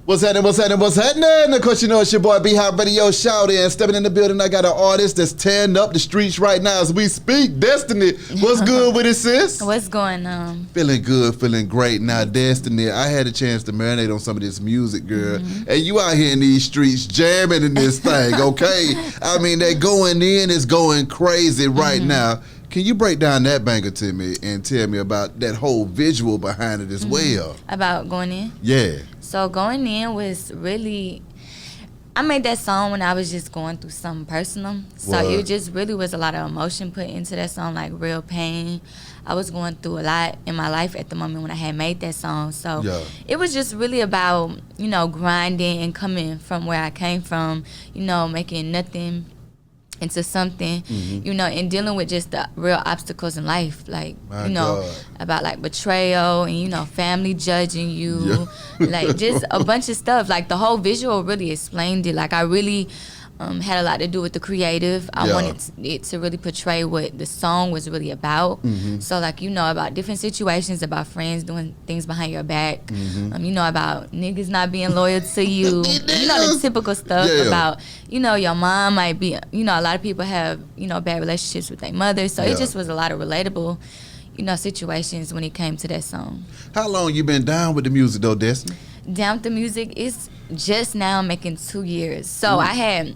What's happening? What's happening? What's happening? Of course, you know it's your boy B-Hop Radio Shout In. Stepping in the building, I got an artist that's tearing up the streets right now as we speak. Destiny, what's good with it, sis? What's going on? Feeling good, feeling great. Now, Destiny, I had a chance to marinate on some of this music, girl. And you out here in these streets jamming in this thing, okay? I mean, that going in is going crazy right now. Can you break down that banger to me and tell me about that whole visual behind it as well? About going in? Yeah. So going in was really, I made that song when I was just going through something personal. So it just really was a lot of emotion put into that song, like real pain. I was going through a lot in my life at the moment when I had made that song. So it was just really about, you know, grinding and coming from where I came from, you know, making nothing into something, you know, and dealing with just the real obstacles in life, like, about like betrayal and, you know, family judging you, like just a bunch of stuff. Like the whole visual really explained it. Like I really had a lot to do with the creative. I wanted it to really portray what the song was really about. So like, you know, about different situations, about friends doing things behind your back, you know, about niggas not being loyal to you, you know, the typical stuff about, you know, your mom might be, you know, a lot of people have, you know, bad relationships with their mother. So it just was a lot of relatable, you know, situations when it came to that song. How long you been down with the music though, Destiny? Down with the music is just now making 2 years. So I had,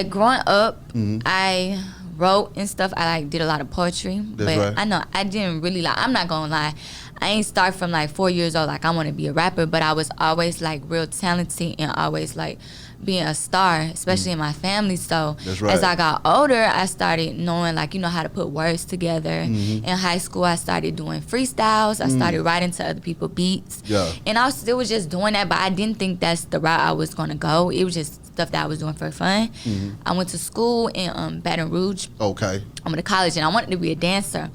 growing up, I wrote and stuff. I like did a lot of poetry, but I know I didn't really like. I'm not gonna lie, I ain't start from like 4 years old. Like I want to be a rapper, but I was always like real talented and always like being a star, especially in my family. So as I got older, I started knowing, like, you know, how to put words together. In high school, I started doing freestyles. I started writing to other people's beats. And I still was just doing that, but I didn't think that's the route I was gonna go. It was just stuff that I was doing for fun. I went to school in Baton Rouge. I went to college and I wanted to be a dancer.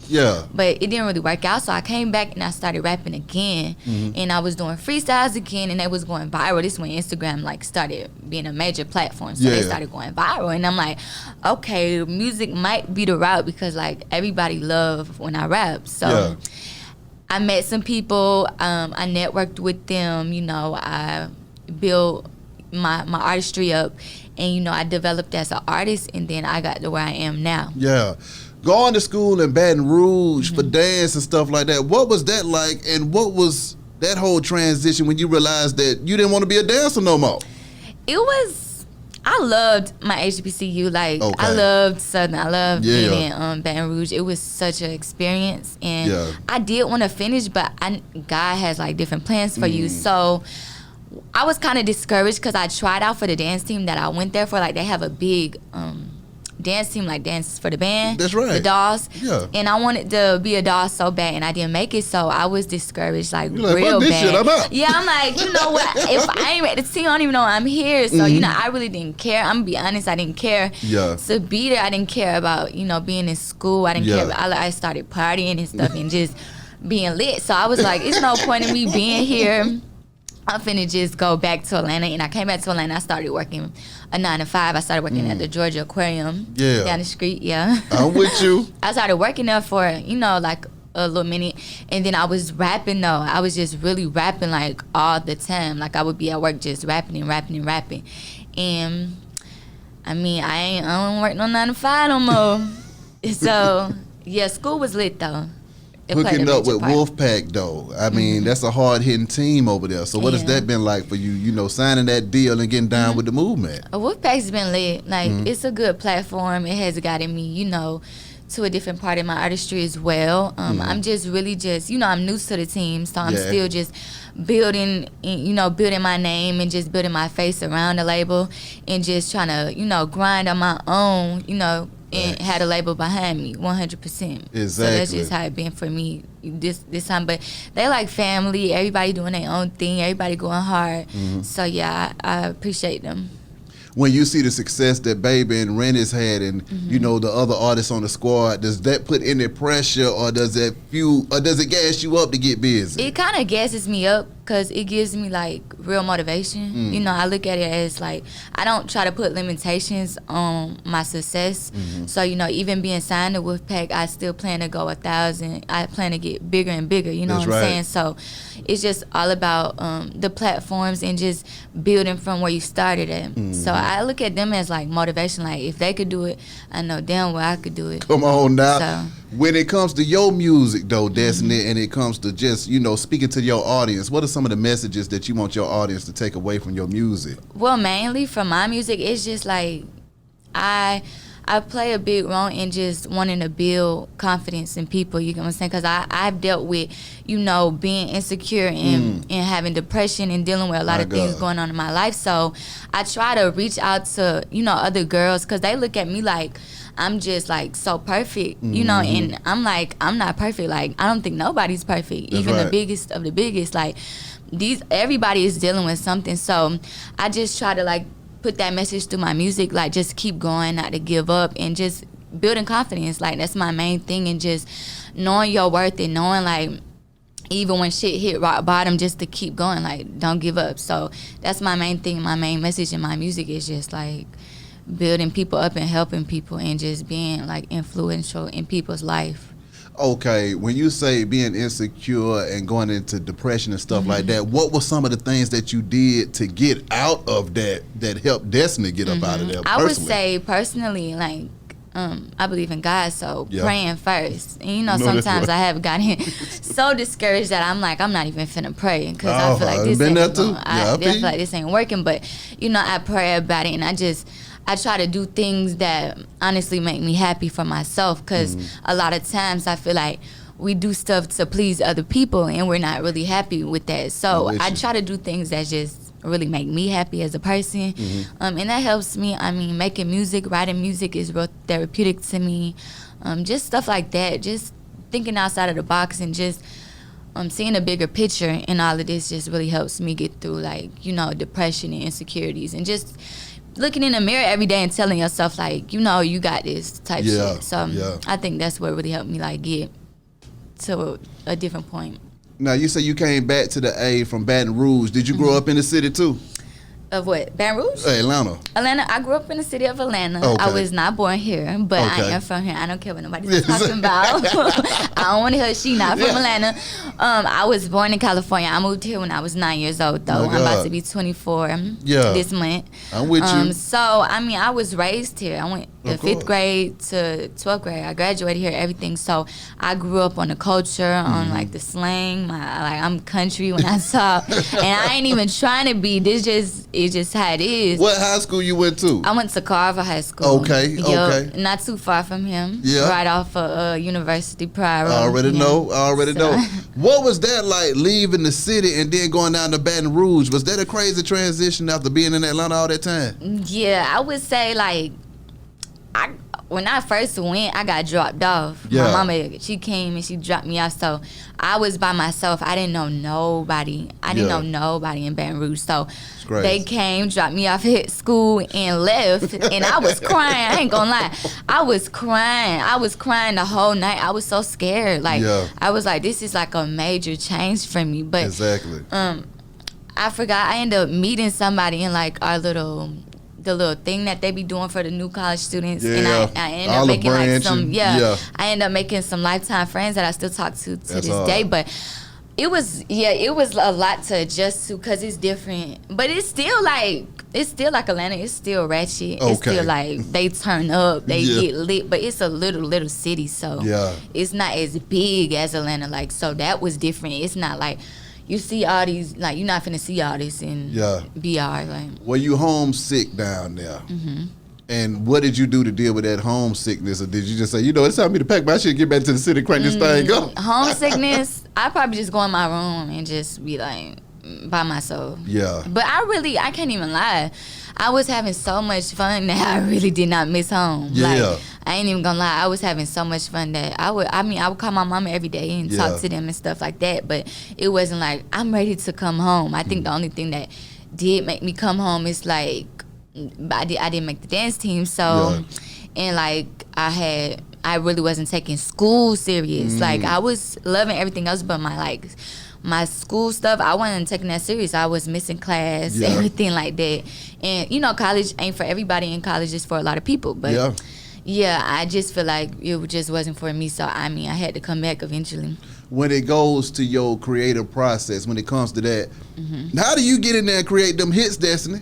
But it didn't really work out, so I came back and I started rapping again. And I was doing freestyles again, and they was going viral. This when Instagram like started being a major platform, so they started going viral. And I'm like, okay, music might be the route because like everybody love when I rap. So I met some people, I networked with them, you know, I built my artistry up, and you know, I developed as an artist, and then I got to where I am now. Going to school in Baton Rouge for dance and stuff like that, what was that like, and what was that whole transition when you realized that you didn't want to be a dancer no more? It was, I loved my HBCU. Like I loved Southern, I loved being in Baton Rouge. It was such an experience, and I did want to finish, but God has like different plans for you. So I was kind of discouraged because I tried out for the dance team that I went there for. Like they have a big dance team, like Dance for the Band. The Dolls. And I wanted to be a doll so bad, and I didn't make it, so I was discouraged, like real bad. Shit, I'm out. I'm like, you know what? If I ain't at the team, I don't even know I'm here. So you know, I really didn't care. I'm gonna be honest, I didn't care to be there. I didn't care about, you know, being in school. I didn't care. I started partying and stuff and just being lit. So I was like, it's no point in me being here. I'm finna just go back to Atlanta. And I came back to Atlanta. I started working a 9 to 5. I started working at the Georgia Aquarium down the street. I'm with you. I started working there for, you know, like a little minute. And then I was rapping though. I was just really rapping like all the time. Like I would be at work just rapping and rapping and rapping. And I mean, I don't work no 9 to 5 no more. So school was lit though. Hooking up with Wolfpack though, I mean, that's a hard-hitting team over there. So what has that been like for you, you know, signing that deal and getting down with the movement? Wolfpack's been lit. Like, it's a good platform. It has gotten me, you know, to a different part of my artistry as well. I'm just really you know, I'm new to the team, so I'm still just building, you know, building my name and just building my face around the label and just trying to, you know, grind on my own, you know, and had a label behind me, 100%. Exactly. So that's just how it been for me this time. But they like family, everybody doing their own thing, everybody going hard. So I appreciate them. When you see the success that Baby and Ren has had, and you know the other artists on the squad, does that put any pressure, or does it gas you up to get busy? It kind of gasses me up because it gives me like real motivation. You know, I look at it as like I don't try to put limitations on my success. So, you know, even being signed to Wolfpack, I still plan to go 1,000. I plan to get bigger and bigger, you know what I'm saying? So it's just all about the platforms and just building from where you started at. So I look at them as like motivation. Like if they could do it, I know damn well I could do it. Come on now. So, when it comes to your music though, Destiny, and it comes to just, you know, speaking to your audience, what are some of the messages that you want your audience to take away from your music? Well, mainly from my music, it's just like I play a big role in just wanting to build confidence in people, you know what I'm saying? Because I've dealt with, you know, being insecure and having depression and dealing with a lot of things going on in my life. So I try to reach out to, you know, other girls because they look at me like I'm just like so perfect, you know, and I'm like, I'm not perfect. Like, I don't think nobody's perfect. That's even right. the biggest of the biggest. Like, everybody is dealing with something. So I just try to like put that message through my music, like just keep going, not to give up, and just building confidence. Like that's my main thing, and just knowing your worth and knowing like even when shit hit rock bottom, just to keep going, like don't give up. So that's my main thing. My main message in my music is just like building people up and helping people and just being like influential in people's life. Okay, when you say being insecure and going into depression and stuff like that, what were some of the things that you did to get out of that helped Destiny get up out of there? I would say personally, like I believe in God, so praying first. And you know, sometimes I have gotten so discouraged that I'm like, I'm not even finna pray because I feel like this ain't I feel like this ain't working. But you know, I pray about it, and I try to do things that honestly make me happy for myself, because a lot of times I feel like we do stuff to please other people and we're not really happy with that. So I try to do things that just really make me happy as a person. And that helps me. I mean, making music, writing music is real therapeutic to me. Just stuff like that. Just thinking outside of the box and just seeing a bigger picture in all of this just really helps me get through, like, you know, depression and insecurities, and just looking in the mirror every day and telling yourself, like, you know, you got this type shit. So I think that's what really helped me, like, get to a different point. Now, you say you came back to the A from Baton Rouge. Did you grow up in the city, too? Of what? Baton Rouge? Atlanta. Atlanta. I grew up in the city of Atlanta. Okay. I was not born here, but I am from here. I don't care what nobody's talking about. I don't want to hear she not from Atlanta. I was born in California. I moved here when I was 9 years old, though. I'm about to be 24 this month. I'm with you. So, I mean, I was raised here. I went to 5th grade to 12th grade. I graduated here, everything. So, I grew up on the culture, on, like, the slang. I'm country when I talk. And I ain't even trying to be. It's just how it is. What high school you went to? I went to Carver High School. Okay. Not too far from him. Yeah. Right off of University Pryor. I already know. What was that like, leaving the city and then going down to Baton Rouge? Was that a crazy transition after being in Atlanta all that time? Yeah, I would say, like, when I first went, I got dropped off. Yeah. My mama, she came and she dropped me off. So I was by myself. I didn't know nobody. I didn't know nobody in Baton Rouge. So they came, dropped me off at school, and left. And I was crying. I ain't gonna lie. I was crying. I was crying the whole night. I was so scared. Like, I was like, this is like a major change for me. But exactly. I forgot. I ended up meeting somebody in like the little thing that they be doing for the new college students, and I ended up making like some I ended up making some lifetime friends that I still talk to this day. But it was a lot to adjust to, because it's different, but it's still like Atlanta. It's still ratchet. It's still like they turn up, they get lit, but it's a little city, so it's not as big as Atlanta. Like, so that was different. It's not like you see all these, like, you're not finna see all this in BR. Like, were you homesick down there? And what did you do to deal with that homesickness? Or did you just say, you know, it's time for me to pack my shit, get back to the city, crank this thing up? Homesickness, I probably just go in my room and just be like by myself. Yeah. But I can't even lie. I was having so much fun that I really did not miss home. Yeah. Like, I ain't even gonna lie. I was having so much fun that I would call my mama every day and talk to them and stuff like that. But it wasn't like, I'm ready to come home. I think the only thing that did make me come home is like, I didn't make the dance team. So, and like, I really wasn't taking school serious. Like, I was loving everything else, but my my school stuff, I wasn't taking that serious. I was missing class, everything like that. And, you know, college ain't for everybody, and college is for a lot of people. But, yeah, I just feel like it just wasn't for me. So, I mean, I had to come back eventually. When it goes to your creative process, when it comes to that, how do you get in there and create them hits, Destiny?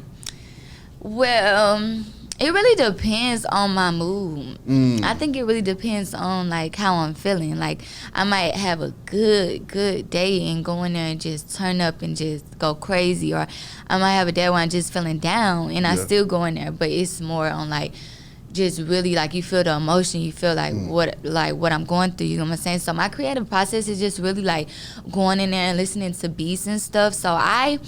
Well, it really depends on my mood. I think it really depends on, like, how I'm feeling. Like, I might have a good day and go in there and just turn up and just go crazy. Or I might have a day where I'm just feeling down and I still go in there. But it's more on, like, just really, like, you feel the emotion, you feel like what I'm going through, you know what I'm saying? So my creative process is just really like going in there and listening to beats and stuff. So I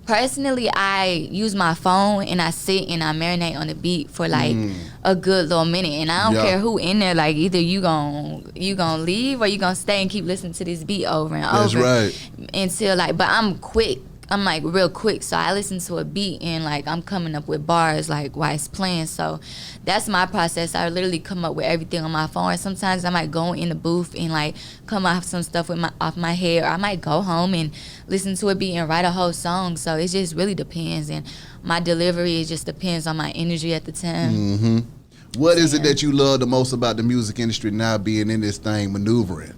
personally, I use my phone and I sit and I marinate on the beat for like a good little minute, and I don't care who in there. Like, either you gonna leave or you gonna stay and keep listening to this beat over and over. That's right. Until, like, but I'm quick. I'm like real quick, so I listen to a beat and like I'm coming up with bars like while it's playing. So that's my process. I literally come up with everything on my phone. Or sometimes I might go in the booth and like come off some stuff with off my head, or I might go home and listen to a beat and write a whole song. So it just really depends, and my delivery, it just depends on my energy at the time. What is it that you love the most about the music industry now, being in this thing, maneuvering?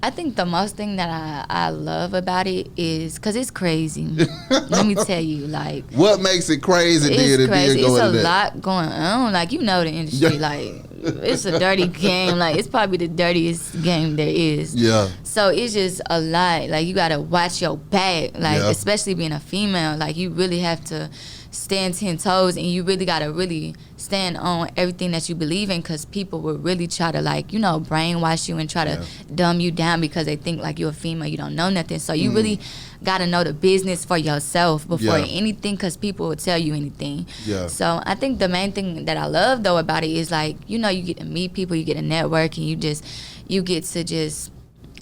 I think the most thing that I love about it is because it's crazy. Let me tell you, like, what makes it crazy? It's crazy. It's a lot going on. Like, you know the industry. Like, it's a dirty game. Like, it's probably the dirtiest game there is. Yeah. So it's just a lot. Like, you gotta watch your back. Like, especially being a female. Like, you really have to stand 10 toes, and you really gotta really stand on everything that you believe in, because people will really try to, like, you know, brainwash you and try to dumb you down because they think like you're a female, you don't know nothing. So you really gotta know the business for yourself before anything, because people will tell you anything. So I think the main thing that I love though about it is, like, you know, you get to meet people, you get to network, and you get to just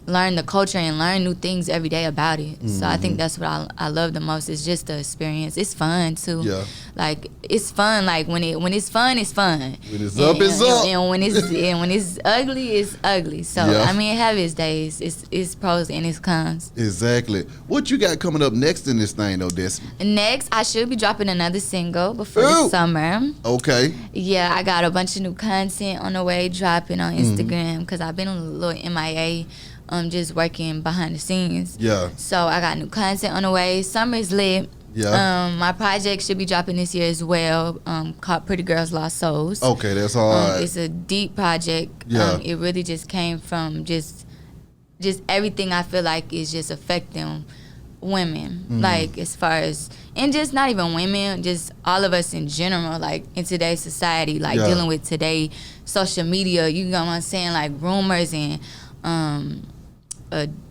learn the culture and learn new things every day about it. So I think that's what I love the most, is just the experience. It's fun too. Like, it's fun. Like, when it's fun, it's fun. When it's up, it's up. And when it's ugly, it's ugly. So I mean, it have its days. It's pros and its cons. Exactly. What you got coming up next in this thing though, Destiny? Next, I should be dropping another single before the summer. Okay. Yeah, I got a bunch of new content on the way, dropping on Instagram, because I've been a little MIA. Just working behind the scenes. So I got new content on the way. Summer is lit. My project should be dropping this year as well, called Pretty Girls Lost Souls. Okay, that's all right. It's a deep project. It really just came from just everything I feel like is just affecting women. Like, as far as, and just not even women, just all of us in general, like, in today's society, like, dealing with today social media, you know what I'm saying, like, rumors and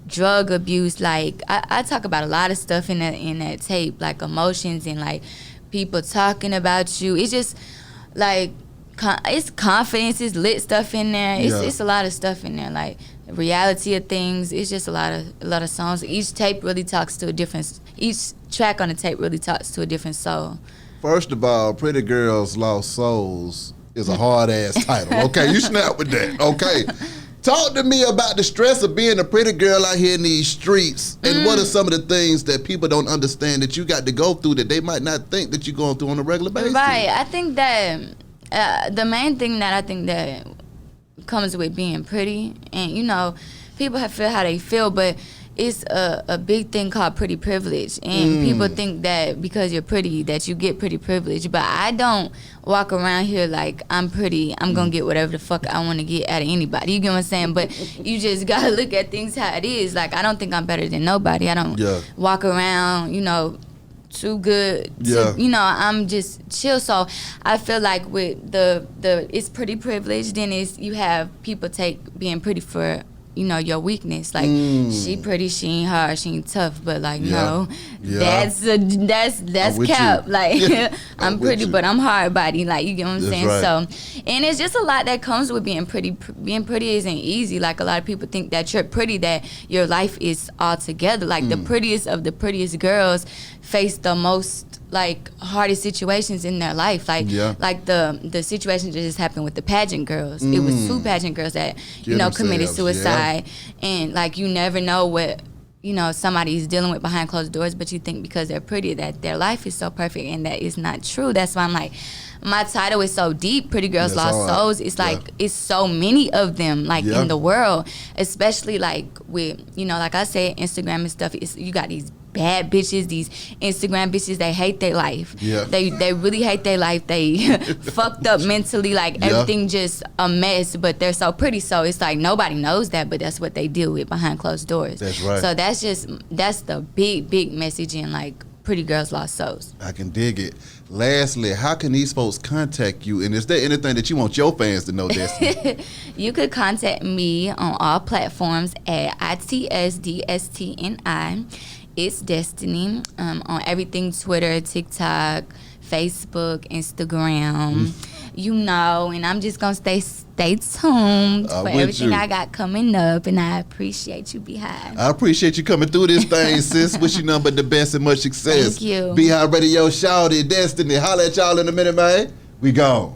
drug abuse. Like, I talk about a lot of stuff in that tape, like emotions and like people talking about you. It's just like it's confidence, it's lit stuff in there. It's a lot of stuff in there, like reality of things. It's just a lot of songs. Each track on the tape really talks to a different soul. First of all, Pretty Girls Lost Souls is a hard ass title. Okay, you snap with that. Okay. Talk to me about the stress of being a pretty girl out here in these streets, and what are some of the things that people don't understand that you got to go through that they might not think that you're going through on a regular basis? Right. I think that the main thing that I think that comes with being pretty, and, you know, people feel how they feel, but it's a big thing called pretty privilege, and people think that because you're pretty that you get pretty privilege, but I don't walk around here like I'm pretty, I'm gonna get whatever the fuck I want to get out of anybody, you get what I'm saying? But you just gotta look at things how it is. Like, I don't think I'm better than nobody. I don't walk around, you know, too good to, you know, I'm just chill. So I feel like with the it's pretty privilege, then you have people take being pretty for, you know, your weakness. Like, she pretty, she ain't hard, she ain't tough, but like, no, that's cap. Like, I'm pretty, but I'm hard body. Like, you get what I'm saying? Right. So, and it's just a lot that comes with being pretty. Being pretty isn't easy. Like, a lot of people think that you're pretty, that your life is all together. Like, the prettiest of the prettiest girls face the most, like, hardest situations in their life. Like, like the situation that just happened with the pageant girls. It was 2 pageant girls that, you know, committed suicide. And, like, you never know what you know, somebody's dealing with behind closed doors, but you think because they're pretty that their life is so perfect, and that is not true. That's why I'm like, my title is so deep, Pretty Girls Lost Souls. It's like, it's so many of them, like, in the world, especially like with, you know, like I said, Instagram and stuff. You got these bad bitches, these Instagram bitches, they hate their life. Yeah. They really hate their life. They fucked up mentally, like everything just a mess, but they're so pretty. So it's like nobody knows that, but that's what they deal with behind closed doors. That's right. So that's the big message in like Pretty Girls Lost Souls. I can dig it. Lastly, how can these folks contact you? And is there anything that you want your fans to know, Destiny? You could contact me on all platforms at ATL DSTNI. It's Destiny, on everything, Twitter, TikTok, Facebook, Instagram, you know, and I'm just going to stay tuned for everything I got coming up, and I appreciate you, Beehive. I appreciate you coming through this thing, sis. Wish you nothing but the best and much success. Thank you. Beehive Radio, Shawty, Destiny. Holla at y'all in a minute, man. We gone.